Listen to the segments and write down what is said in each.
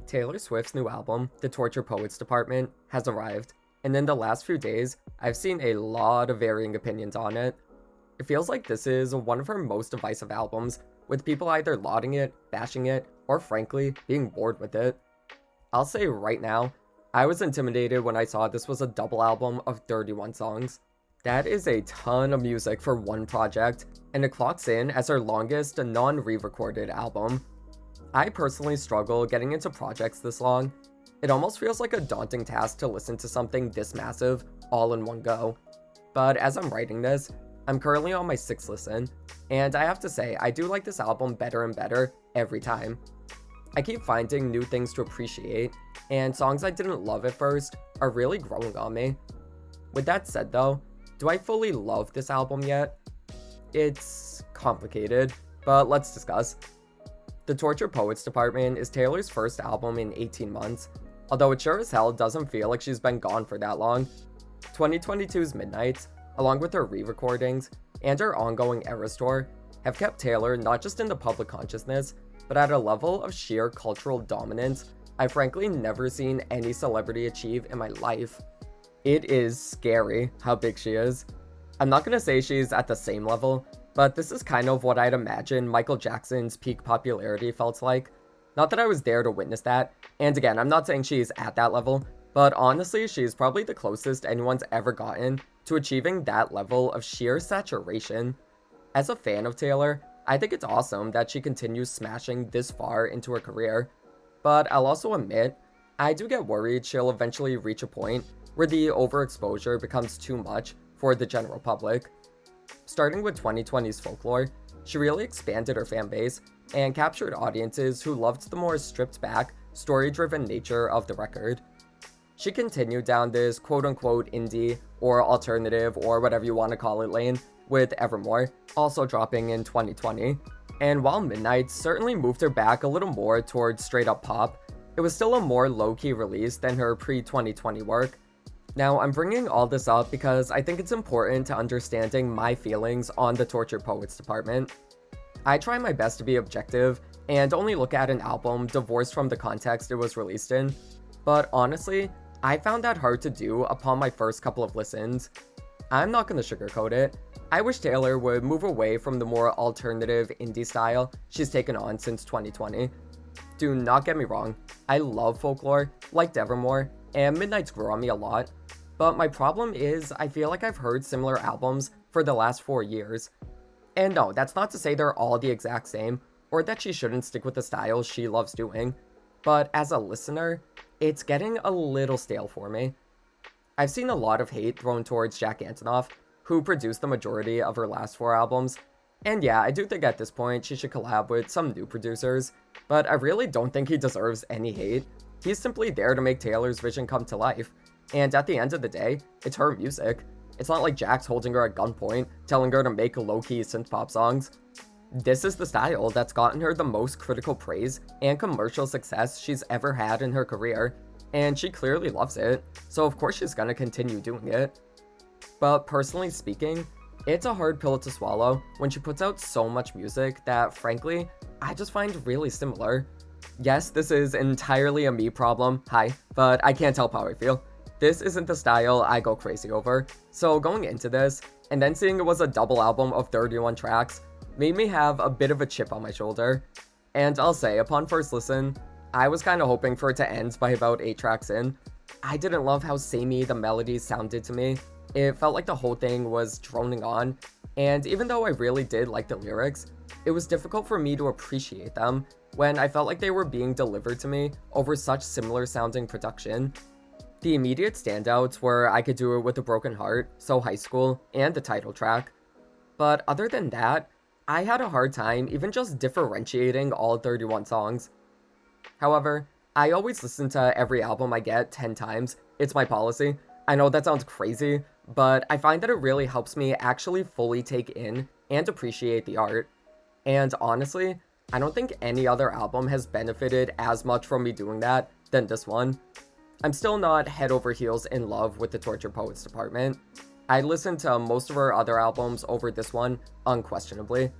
Taylor Swift's new album, The Torture Poets Department, has arrived, and in the last few days, I've seen a lot of varying opinions on it. It feels like this is one of her most divisive albums, with people either lauding it, bashing it, or frankly, being bored with it. I'll say right now, I was intimidated when I saw this was a double album of 31 songs. That is a ton of music for one project, and it clocks in as her longest non-re-recorded album. I personally struggle getting into projects this long. It almost feels like a daunting task to listen to something this massive all in one go. But as I'm writing this, I'm currently on my 6th listen, and I have to say, I do like this album better and better every time. I keep finding new things to appreciate, and songs I didn't love at first are really growing on me. With that said though, do I fully love this album yet? It's complicated, but let's discuss. The Torture Poets Department is Taylor's first album in 18 months, although it sure as hell doesn't feel like she's been gone for that long. 2022's Midnights, along with her re-recordings and her ongoing Eras tour, have kept Taylor not just in the public consciousness, but at a level of sheer cultural dominance I've frankly never seen any celebrity achieve in my life. It is scary how big she is. I'm not gonna say she's at the same level, but this is kind of what I'd imagine Michael Jackson's peak popularity felt like. Not that I was there to witness that, and again, I'm not saying she's at that level, but honestly, she's probably the closest anyone's ever gotten to achieving that level of sheer saturation. As a fan of Taylor, I think it's awesome that she continues smashing this far into her career, but I'll also admit, I do get worried she'll eventually reach a point where the overexposure becomes too much for the general public. Starting with 2020's Folklore, she really expanded her fan base and captured audiences who loved the more stripped-back, story-driven nature of the record. She continued down this quote-unquote indie or alternative or whatever you want to call it lane with Evermore, also dropping in 2020. And while Midnight certainly moved her back a little more towards straight-up pop, it was still a more low-key release than her pre-2020 work. Now, I'm bringing all this up because I think it's important to understanding my feelings on the Torture Poets Department. I try my best to be objective and only look at an album divorced from the context it was released in, but honestly, I found that hard to do upon my first couple of listens. I'm not gonna sugarcoat it. I wish Taylor would move away from the more alternative indie style she's taken on since 2020. Do not get me wrong, I love Folklore, liked Evermore, and Midnights grew on me a lot. But my problem is, I feel like I've heard similar albums for the last 4 years. And no, that's not to say they're all the exact same, or that she shouldn't stick with the style she loves doing. But as a listener, it's getting a little stale for me. I've seen a lot of hate thrown towards Jack Antonoff, who produced the majority of her last 4 albums. And yeah, I do think at this point she should collab with some new producers, but I really don't think he deserves any hate. He's simply there to make Taylor's vision come to life. And at the end of the day, it's her music. It's not like Jack's holding her at gunpoint, telling her to make low-key synth-pop songs. This is the style that's gotten her the most critical praise and commercial success she's ever had in her career, and she clearly loves it, so of course she's gonna continue doing it. But personally speaking, it's a hard pill to swallow when she puts out so much music that, frankly, I just find really similar. Yes, this is entirely a me problem, but I can't help how I feel. This isn't the style I go crazy over, so going into this, and then seeing it was a double album of 31 tracks, made me have a bit of a chip on my shoulder. And I'll say, upon first listen, I was kinda hoping for it to end by about 8 tracks in. I didn't love how samey the melodies sounded to me. It felt like the whole thing was droning on, and even though I really did like the lyrics, it was difficult for me to appreciate them when I felt like they were being delivered to me over such similar sounding production. The immediate standouts were I Could Do It With a Broken Heart, So High School, and the title track. But other than that, I had a hard time even just differentiating all 31 songs. However, I always listen to every album I get 10 times. It's my policy. I know that sounds crazy, but I find that it really helps me actually fully take in and appreciate the art. And honestly, I don't think any other album has benefited as much from me doing that than this one. I'm still not head over heels in love with the Torture Poets Department. I listened to most of her other albums over this one, unquestionably.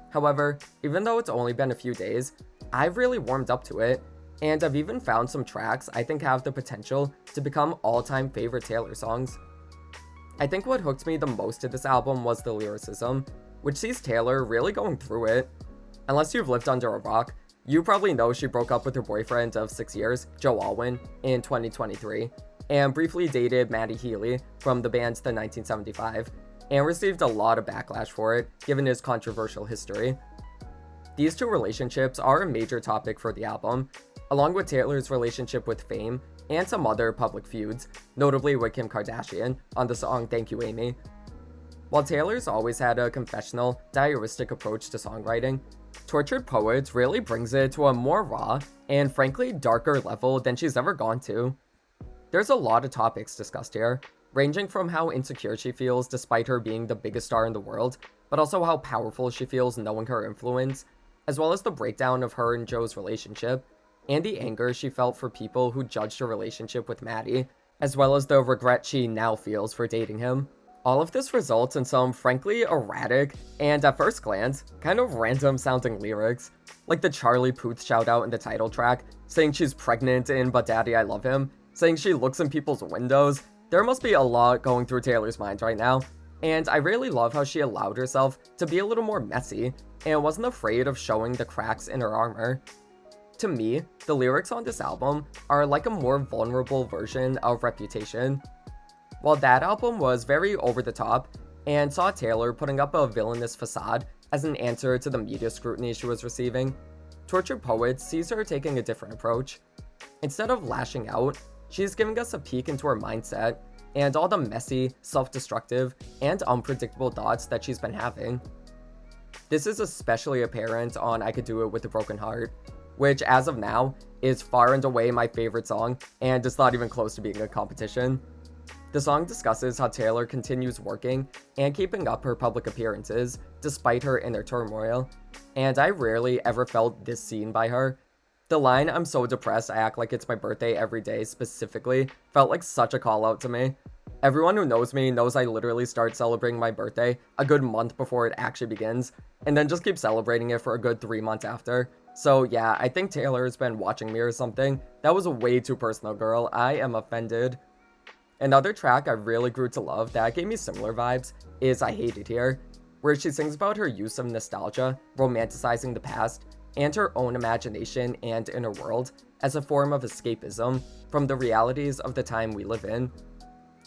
However, even though it's only been a few days, I've really warmed up to it, and I've even found some tracks I think have the potential to become all-time favorite Taylor songs. I think what hooked me the most to this album was the lyricism, which sees Taylor really going through it. Unless you've lived under a rock, you probably know she broke up with her boyfriend of 6 years, Joe Alwyn, in 2023, and briefly dated Maddie Healy from the band The 1975, and received a lot of backlash for it, given his controversial history. These two relationships are a major topic for the album, along with Taylor's relationship with Fame and some other public feuds, notably with Kim Kardashian on the song Thank You Amy. While Taylor's always had a confessional, diaristic approach to songwriting, Tortured Poets really brings it to a more raw and frankly darker level than she's ever gone to. There's a lot of topics discussed here, ranging from how insecure she feels despite her being the biggest star in the world, but also how powerful she feels knowing her influence, as well as the breakdown of her and Joe's relationship, and the anger she felt for people who judged her relationship with Maddie, as well as the regret she now feels for dating him. All of this results in some frankly erratic, and at first glance, kind of random sounding lyrics, like the Charlie Puth shoutout in the title track, saying she's pregnant in But Daddy I Love Him, saying she looks in people's windows. There must be a lot going through Taylor's mind right now, and I really love how she allowed herself to be a little more messy, and wasn't afraid of showing the cracks in her armor. To me, the lyrics on this album are like a more vulnerable version of Reputation. While that album was very over the top, and saw Taylor putting up a villainous facade as an answer to the media scrutiny she was receiving, Tortured Poets sees her taking a different approach. Instead of lashing out, she's giving us a peek into her mindset, and all the messy, self-destructive, and unpredictable thoughts that she's been having. This is especially apparent on I Could Do It With a Broken Heart, which as of now is far and away my favorite song, and is not even close to being a competition. The song discusses how Taylor continues working and keeping up her public appearances despite her inner turmoil, and I rarely ever felt this seen by her. The line "I'm so depressed I act like it's my birthday every day" specifically felt like such a call out to me. Everyone who knows me knows I literally start celebrating my birthday a good month before it actually begins, and then just keep celebrating it for a good 3 months after. So yeah, I think Taylor's been watching me or something. That was way too personal, girl. I am offended. Another track I really grew to love that gave me similar vibes is I Hate It Here, where she sings about her use of nostalgia, romanticizing the past, and her own imagination and inner world as a form of escapism from the realities of the time we live in.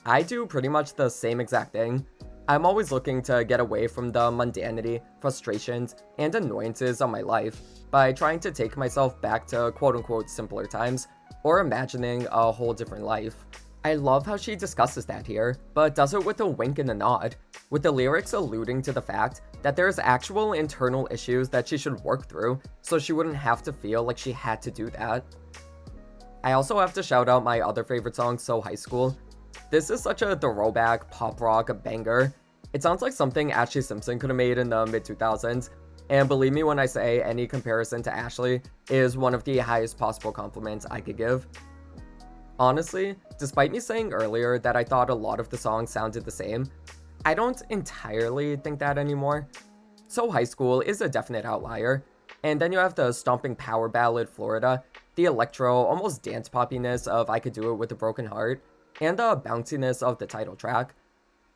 I do pretty much the same exact thing. I'm always looking to get away from the mundanity, frustrations, and annoyances of my life by trying to take myself back to quote-unquote simpler times, or imagining a whole different life. I love how she discusses that here, but does it with a wink and a nod, with the lyrics alluding to the fact that there's actual internal issues that she should work through, so she wouldn't have to feel like she had to do that. I also have to shout out my other favorite song, So High School. This is such a throwback pop rock banger. It sounds like something Ashley Simpson could have made in the mid-2000s, and believe me when I say any comparison to Ashley is one of the highest possible compliments I could give. Honestly, despite me saying earlier that I thought a lot of the songs sounded the same, I don't entirely think that anymore. So High School is a definite outlier, and then you have the stomping power ballad Florida, the electro, almost dance poppiness of I Could Do It With a Broken Heart, and the bounciness of the title track.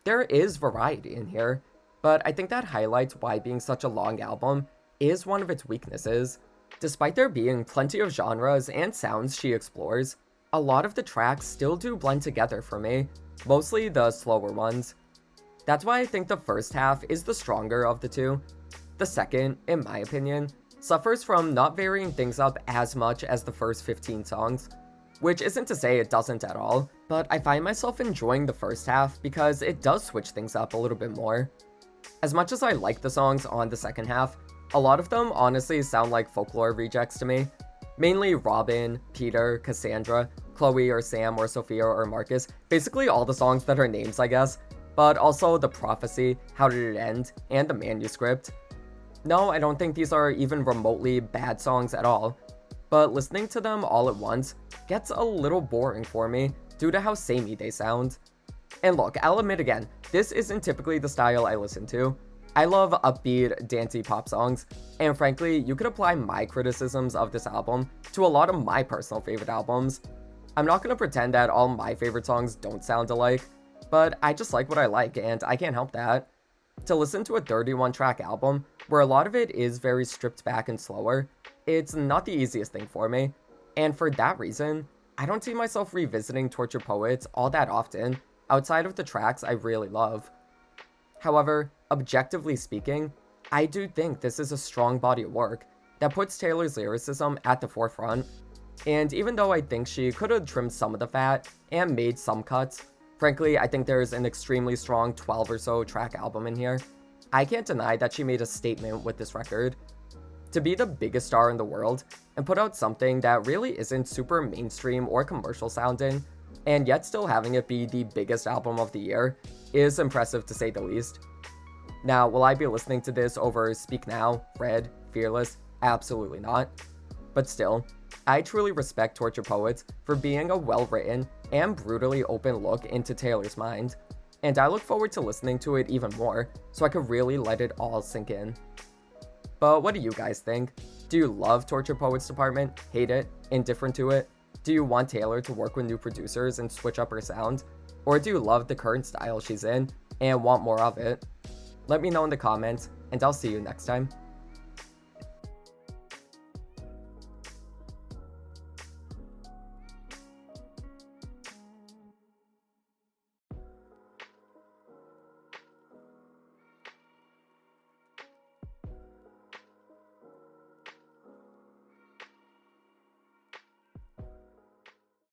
There is variety in here, but I think that highlights why being such a long album is one of its weaknesses. Despite there being plenty of genres and sounds she explores, a lot of the tracks still do blend together for me, mostly the slower ones. That's why I think the first half is the stronger of the two. The second, in my opinion, suffers from not varying things up as much as the first 15 songs, which isn't to say it doesn't at all, but I find myself enjoying the first half because it does switch things up a little bit more. As much as I like the songs on the second half, a lot of them honestly sound like folklore rejects to me. Mainly Robin, Peter, Cassandra, Chloe or Sam or Sophia or Marcus, basically all the songs that are names I guess, but also The Prophecy, How Did It End, and The Manuscript. No, I don't think these are even remotely bad songs at all, but listening to them all at once gets a little boring for me due to how samey they sound. And look, I'll admit again, this isn't typically the style I listen to. I love upbeat, dancey pop songs, and frankly, you could apply my criticisms of this album to a lot of my personal favorite albums. I'm not gonna pretend that all my favorite songs don't sound alike, but I just like what I like, and I can't help that. To listen to a 31 track album, where a lot of it is very stripped back and slower, it's not the easiest thing for me, and for that reason, I don't see myself revisiting Tortured Poets all that often, outside of the tracks I really love. However, objectively speaking, I do think this is a strong body of work that puts Taylor's lyricism at the forefront, and even though I think she could have trimmed some of the fat and made some cuts, frankly, I think there's an extremely strong 12 or so track album in here, I can't deny that she made a statement with this record. To be the biggest star in the world and put out something that really isn't super mainstream or commercial sounding, and yet still having it be the biggest album of the year, is impressive to say the least. Now, will I be listening to this over Speak Now, Red, Fearless? Absolutely not. But still, I truly respect Tortured Poets for being a well-written and brutally open look into Taylor's mind, and I look forward to listening to it even more so I could really let it all sink in. But what do you guys think? Do you love Tortured Poets Department? Hate it? Indifferent to it? Do you want Taylor to work with new producers and switch up her sound? Or do you love the current style she's in and want more of it? Let me know in the comments, and I'll see you next time.